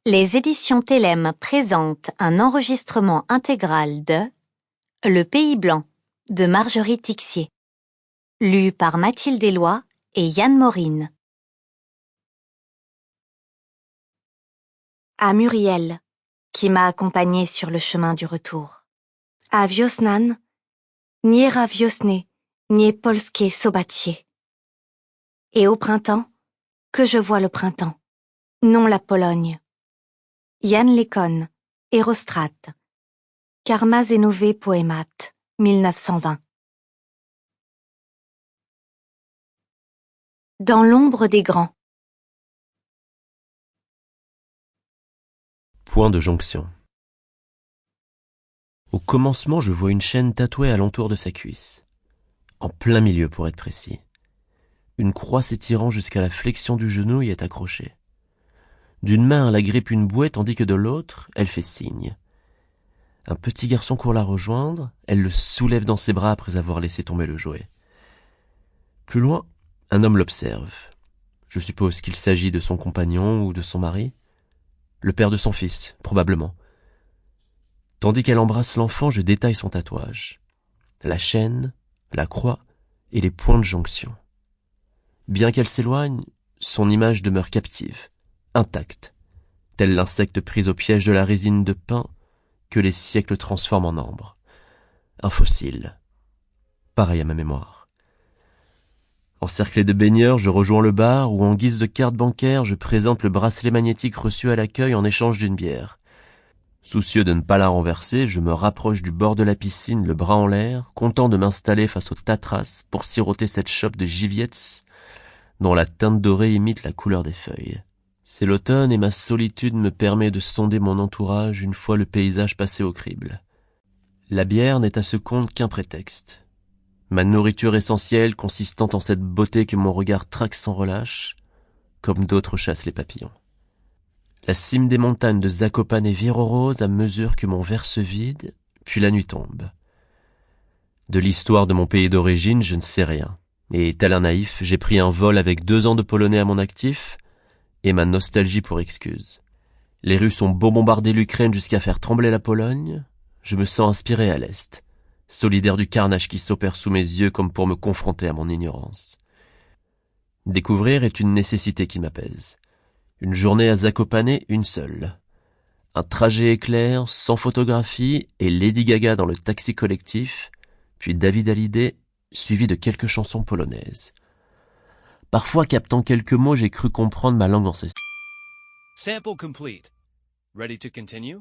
Les éditions Télème présentent un enregistrement intégral de Le Pays Blanc de Marjorie Tixier, lu par Mathilde Eloi et Yann Maureen. À Muriel, qui m'a accompagnée sur le chemin du retour. À Wiosnan, nie ra wiosny, nie polskie sobacie. Et au printemps, que je vois le printemps, non la Pologne. Jan Lekon, Hérostrate. Karma Zenové Poemat, 1920. Dans l'ombre des grands. Point de jonction. Au commencement, je vois une chaîne tatouée alentour de sa cuisse. En plein milieu, pour être précis. Une croix s'étirant jusqu'à la flexion du genou y est accrochée. D'une main, elle agrippe une bouée, tandis que de l'autre, elle fait signe. Un petit garçon court la rejoindre, elle le soulève dans ses bras après avoir laissé tomber le jouet. Plus loin, un homme l'observe. Je suppose qu'il s'agit de son compagnon ou de son mari. Le père de son fils, probablement. Tandis qu'elle embrasse l'enfant, je détaille son tatouage. La chaîne, la croix et les points de jonction. Bien qu'elle s'éloigne, son image demeure captive, intacte, tel l'insecte pris au piège de la résine de pin que les siècles transforment en ambre. Un fossile, pareil à ma mémoire. Encerclé de baigneurs, je rejoins le bar où, en guise de carte bancaire, je présente le bracelet magnétique reçu à l'accueil en échange d'une bière. Soucieux de ne pas la renverser, je me rapproche du bord de la piscine, le bras en l'air, content de m'installer face au tatras pour siroter cette chope de Givietz dont la teinte dorée imite la couleur des feuilles. C'est l'automne et ma solitude me permet de sonder mon entourage une fois le paysage passé au crible. La bière n'est à ce compte qu'un prétexte. Ma nourriture essentielle consistant en cette beauté que mon regard traque sans relâche, comme d'autres chassent les papillons. La cime des montagnes de Zakopane vireau-rose à mesure que mon verre se vide, puis la nuit tombe. De l'histoire de mon pays d'origine, je ne sais rien. Et tel un naïf, j'ai pris un vol avec 2 ans de polonais à mon actif, et ma nostalgie pour excuse. Les Russes ont beau bombarder l'Ukraine jusqu'à faire trembler la Pologne, je me sens inspiré à l'Est, solidaire du carnage qui s'opère sous mes yeux comme pour me confronter à mon ignorance. Découvrir est une nécessité qui m'apaise. Une journée à Zakopane, une seule. Un trajet éclair, sans photographie, et Lady Gaga dans le taxi collectif, puis David Hallyday, suivi de quelques chansons polonaises. Parfois, captant quelques mots, j'ai cru comprendre ma langue ancestrale. Sample complete. Ready to continue?